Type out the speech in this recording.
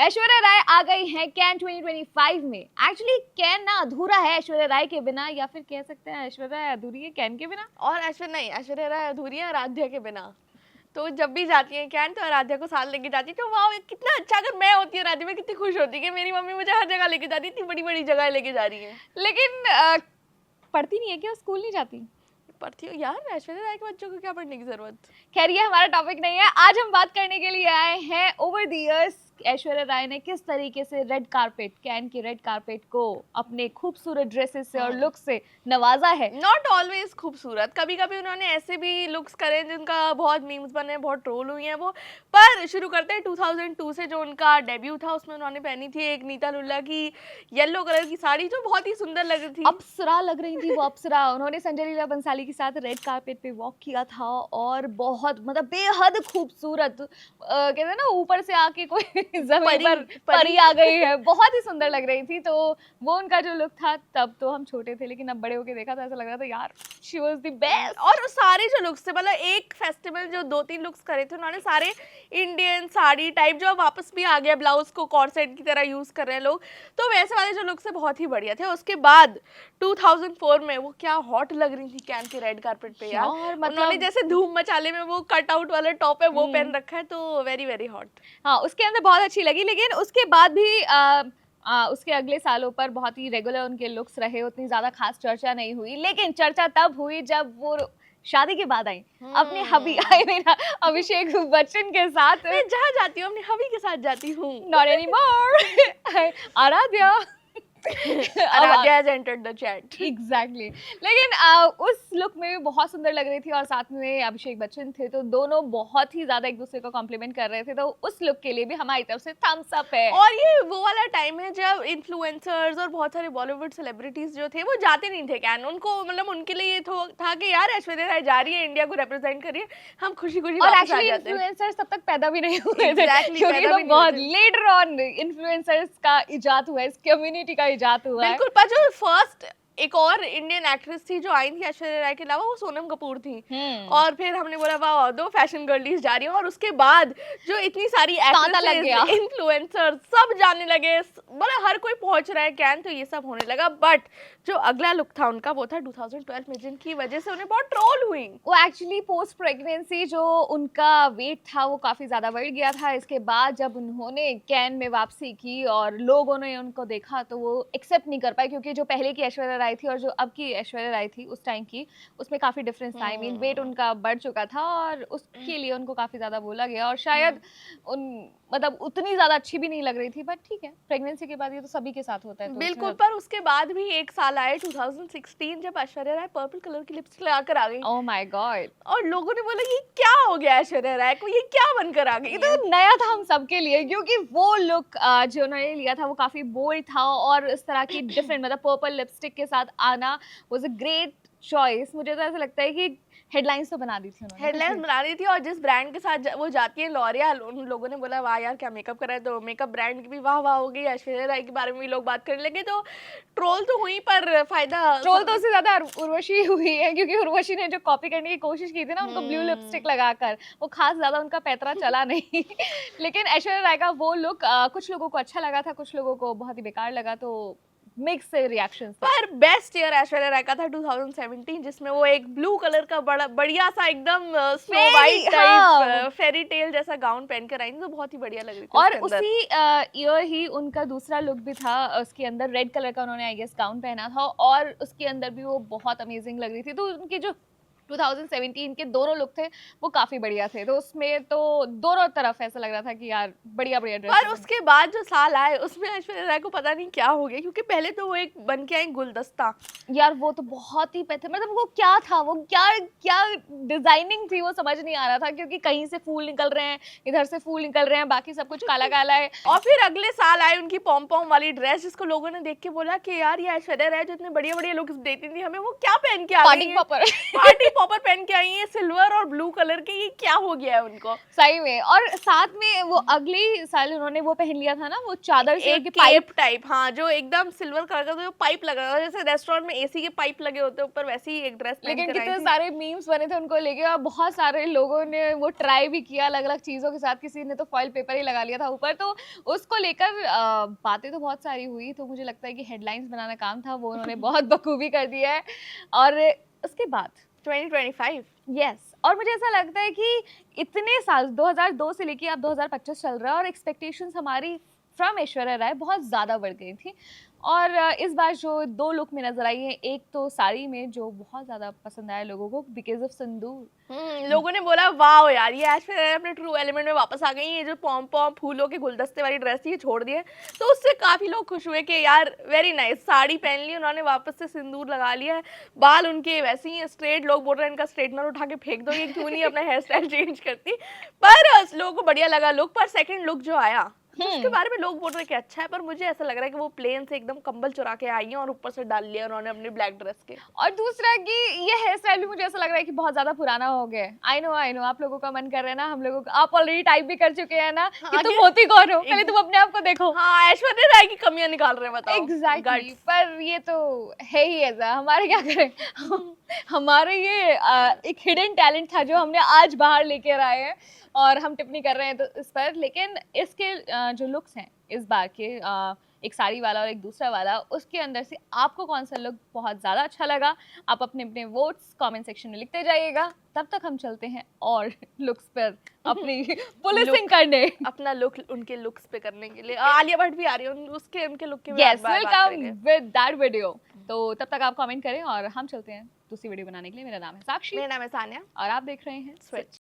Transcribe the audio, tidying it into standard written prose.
ऐश्वर्या राय आ गई हैं कैन 2025 में। एक्चुअली कैन ना अधूरा है ऐश्वर्या राय के बिना, या फिर कह सकते हैं ऐश्वर्या राय अधूरी है कैन के बिना। और ऐश्वर्या राय अधूरी है आराध्या के बिना। तो जब भी जाती है कैन तो आराध्या को साथ लेके जाती है, तो वाह कितना अच्छा। अगर मैं होती आराध्या में कितनी खुश होती कि मेरी मम्मी मुझे हर जगह लेके जाती, इतनी बड़ी बड़ी जगह लेके जा रही है। लेकिन पढ़ती नहीं है क्या, स्कूल नहीं जाती? पढ़ती हूँ यार, ऐश्वर्या राय के बच्चों को क्या पढ़ने की जरूरत। खैर ये हमारा टॉपिक नहीं है। आज हम बात करने के लिए आए हैं over the years Aishwarya Rai ने किस तरीके से रेड कारपेट, कैन की रेड कारपेट को अपने खूबसूरत ड्रेसेस से और लुक से नवाजा है। नॉट ऑलवेज खूबसूरत, कभी कभी उन्होंने ऐसे भी लुक्स करे जिनका बहुत मीम्स बने, बहुत ट्रोल हुई हैं वो। पर शुरू करते हैं 2002 से, जो उनका डेब्यू था उसमें उन्होंने पहनी थी एक नीता लुल्ला की येलो कलर की साड़ी, जो बहुत ही सुंदर लग रही थी। अप्सरा लग रही थी वो, अप्सरा। उन्होंने संजय लीला बंसाली के साथ रेड कारपेट पे वॉक किया था और बहुत मतलब बेहद खूबसूरत, कहते हैं ना ऊपर से आके कोई जमीन पर परी आ गई है, बहुत ही सुंदर लग रही थी। तो वो उनका जो लुक था, तब तो हम छोटे थे लेकिन अब बड़े होके देखा तो ऐसा लग रहा था यार शी वाज द बेस्ट। और वो सारे जो लुक्स थे, मतलब एक फेस्टिवल जो 2-3 लुक्स करे थे उन्होंने, सारे इंडियन साड़ी टाइप, जो अब वापस भी आ गया, ब्लाउज को कॉर्सेट की तरह यूज कर रहे हैं लोग, तो वैसे वाले जो लुक्स थे बहुत ही बढ़िया थे। उसके बाद 2004 में वो क्या हॉट लग रही थी कैन के रेड कारपेट पे यार, मतलब उन्होंने जैसे धूम मचाले में वो कट आउट वाला टॉप है वो पहन रखा है, तो वेरी वेरी हॉट। हाँ, उसके अंदर बहुत अच्छी लगी। लेकिन उसके बाद भी उसके अगले सालों पर बहुत ही रेगुलर उनके लुक्स रहे, उतनी ज्यादा खास चर्चा नहीं हुई। लेकिन चर्चा तब हुई जब वो शादी के बाद आई अपने हबी, आई मीन अभिषेक बच्चन के साथ। मैं जहाँ जाती हूँ अपने हबी के साथ जाती हूँ, not anymore. Aaradhya Aaradhya has entered the chat. Exactly. लेकिन उस लुक में भी बहुत सुंदर लग रही थी और साथ में अभिषेक बच्चन थे, तो दोनों बहुत ही ज्यादा एक दूसरे को कॉम्प्लीमेंट कर रहे थे। तो उस लुक के लिए भी हमारी तरफ से थम्स अप है। और ये वो वाला टाइम है जब इन्फ्लुएंसर्स और बहुत सारे बॉलीवुड सेलिब्रिटीज जो थे वो जाते नहीं थे कैन, उनको मतलब उनके लिए ये था कि यार ऐश्वर्या राय जा रही है, इंडिया को रिप्रेजेंट करिए, हम खुशी खुशी और वापस आ एक्चुअली जाते हैं। इन्फ्लुएंसर्स तब तक पैदा भी नहीं हुए थे, Exactly, क्योंकि पैदा वो भी नहीं बहुत हुए थे। लेटर ऑन इन्फ्लुएंसर्स का इजाद हुआ है, इस कम्युनिटी का इजाद हुआ है। बिल्कुल, पर जो फर्स्ट एक और इंडियन एक्ट्रेस थी जो आई थी ऐश्वर्या राय के अलावा, वो सोनम कपूर थी। और फिर हमने बोला वाह दो फैशन गर्लीज जा रही हैं, और उसके बाद जो इतनी सारी एक्ट्रेसेस, इन्फ्लुएंसर सब जाने लगे, मतलब हर कोई पहुंच रहा है कैन, तो ये सब होने लगा। बट जो अगला लुक था उनका वो था 2012 में, जिनकी वजह से उन्हें बहुत ट्रोल हुई। वो एक्चुअली पोस्ट प्रेगनेंसी जो उनका वेट था वो काफी ज्यादा बढ़ गया था। इसके बाद जब उन्होंने कैन में वापसी की और लोगों ने उनको देखा, तो वो एक्सेप्ट नहीं कर पाए, क्योंकि जो पहले की ऐश्वर्या राय थी और जो अब की ऐश्वर्या राय थी उस टाइम की, उसमें काफी डिफरेंस था। आई मीन वेट उनका बढ़ चुका था और उसके लिए उनको काफी ज्यादा बोला गया, और शायद उन मतलब उतनी ज्यादा अच्छी भी नहीं लग रही थी। बट ठीक है, प्रेगनेंसी के बाद ये तो सभी के साथ होता है। तो बिल्कुल, पर उसके बाद भी एक साल आए 2016 जब ऐश्वर्या राय पर्पल कलर की लिपस्टिक लगाकर आ गई। ओह माय गॉड, और लोगों ने बोला ये क्या हो गया ऐश्वर्या राय को, ये क्या बनकर आ गई। ये तो नया था हम सबके लिए, क्योंकि वो लुक जो उन्होंने लिया था वो काफी बोल्ड था, और इस तरह की डिफरेंट मतलब पर्पल लिपस्टिक के साथ आना वाज अ ग्रेट चॉइस। मुझे तो ऐसा लगता है कि हेडलाइंस तो बना दी थी उन्होंने, हेडलाइंस बना दी थी। और जिस ब्रांड के साथ वो जाती है लॉरियल, उन लोगों ने बोला वाह यार क्या मेकअप करा है, तो मेकअप ब्रांड की भी वाह वाह हो गई। ऐश्वर्या राय के बारे में भी लोग बात करने लगे, तो ट्रोल तो हुई, पर फायदा ट्रोल तो उससे ज्यादा उर्वशी हुई है, क्योंकि उर्वशी ने जो कॉपी करने की कोशिश की थी ना उनको ब्लू लिपस्टिक लगाकर, वो खास ज्यादा उनका पैतरा चला नहीं। लेकिन ऐश्वर्या राय का वो लुक कुछ लोगों को अच्छा लगा था, कुछ लोगों को बहुत ही बेकार लगा, तो मिक्स रिएक्शंस। पर बेस्ट ईयर ऐश्वर्या राय का था 2017, जिसमें वो एक ब्लू कलर का बड़ा बढ़िया सा एकदम snow white type fairy tale जैसा गाउन पहनकर आई थी, तो बहुत ही बढ़िया लग रही थी। और उसी ईयर ही उनका दूसरा लुक भी था, उसके अंदर रेड कलर का उन्होंने आई गेस गाउन पहना था, और उसके अंदर भी वो बहुत अमेजिंग लग रही थी। तो उनकी जो 2017 के दोनों लुक थे वो काफी बढ़िया थे, तो उसमें तो दोनों तरफ ऐसा लग रहा था कि यार बढ़िया बढ़िया ड्रेस। पर उसके बाद जो साल आए उसमें ऐश्वर्या राय को पता नहीं क्या हो गया, क्योंकि पहले तो वो एक बन के आई गुलदस्ता यार, वो तो बहुत ही मतलब वो क्या था, वो क्या क्या डिजाइनिंग थी वो समझ नहीं आ रहा था, क्योंकि कहीं से फूल निकल रहे हैं, इधर से फूल निकल रहे हैं, बाकी सब कुछ काला काला है। और फिर अगले साल आई उनकी पॉम पॉम वाली ड्रेस, जिसको लोगों ने देख के बोला कि यार ये ऐश्वर्या राय जो इतने बढ़िया बढ़िया लुक्स देती थी हमें, वो क्या पहन के आ गई है? पार्टी पॉपर पहन के आई है सिल्वर और ब्लू कलर के, ये क्या हो गया है उनको सही में। और साथ में वो अगली साल उन्होंने वो पहन लिया था ना, वो चादर से एक के पाइप टाइप, हाँ जो एकदम सिल्वर कलर का, जो पाइप लगा था जैसे रेस्टोरेंट में एसी के पाइप लगे होते हैं ऊपर, वैसे ही एक ड्रेस पहन लेकिन कर आई कितने थी। सारे मीम्स बने थे उनको लेके, और बहुत सारे लोगों ने वो ट्राई भी किया अलग अलग चीजों के साथ, किसी ने तो फॉइल पेपर ही लगा लिया था ऊपर, तो उसको लेकर बातें तो बहुत सारी हुई। तो मुझे लगता है कि हेडलाइंस बनाना काम था, वो उन्होंने बहुत बखूबी कर दिया है। और उसके बाद 2025 यस, और मुझे ऐसा लगता है कि इतने साल 2002 से लेके अब 2025 चल रहा है, और एक्सपेक्टेशंस हमारी फ्रॉम ऐश्वर्या राय बहुत ज़्यादा बढ़ गई थी। और इस बार जो दो लुक में नजर आई है, एक तो साड़ी में जो बहुत ज़्यादा पसंद आया लोगों को बिकॉज ऑफ सिंदूर। लोगों ने बोला वाह यार ये ऐश्वर्या राय अपने ट्रू एलिमेंट में वापस आ गई, ये जो पॉम पॉम फूलों के गुलदस्ते वाली ड्रेस थी ये छोड़ दी है। तो उससे काफी लोग खुश हुए कि यार वेरी नाइस, साड़ी पहन ली उन्होंने, वापस से सिंदूर लगा लिया है, बाल उनके वैसे ही स्ट्रेट, लोग बोल रहे हैं इनका स्ट्रेटनर उठा के फेंक दो, ये क्यों नहीं अपना हेयर स्टाइल चेंज करती। पर लोगों को बढ़िया लगा लुक। पर सेकंड लुक जो आया उसके बारे में लोग बोल रहे हैं कि अच्छा है, पर मुझे ऐसा लग रहा है कि वो प्लेन से एकदम कंबल चुरा के आई है और ऊपर से डाल लिया उन्होंने अपने ब्लैक ड्रेस के। और दूसरा कि ये हेयर स्टाइल भी मुझे ऐसा लग रहा है कि बहुत ज्यादा पुराना हो गया है। आई नो आप लोगों का मन कर रहा है ना, हम लोगों का आप ऑलरेडी टाइप भी कर चुके हैं ना कि तुम होती कौन हो, पहले तुम अपने आप को देखो। हाँ ऐश्वर्या राय की कमियां निकाल रहे हैं, बताओ। एग्जैक्टली पर ये तो है ही ऐसा, हमारे क्या करें हमारे ये एक हिडन टैलेंट था जो हमने आज बाहर लेके आए हैं, और हम टिप्पणी कर रहे हैं तो इस पर। लेकिन इसके जो लुक्स हैं इस बार के, एक साड़ी वाला और एक दूसरा वाला, उसके अंदर से आपको कौन सा लुक बहुत ज़्यादा अच्छा लगा, आप अपने अपने वोट्स कमेंट सेक्शन में लिखते जाइएगा। तब तक हम चलते हैं और लुक्स पर अपनी पुलिसिंग करने, अपना लुक उनके लुक्स पे करने के लिए। आलिया भट्ट भी आ रही है, उसके उनके लुक के yes will come with that video. तो तब तक आप कमेंट करें और हम चलते हैं दूसरी वीडियो बनाने के लिए। मेरा नाम है साक्षी, मेरा नाम है सानिया और आप देख रहे हैं स्विच।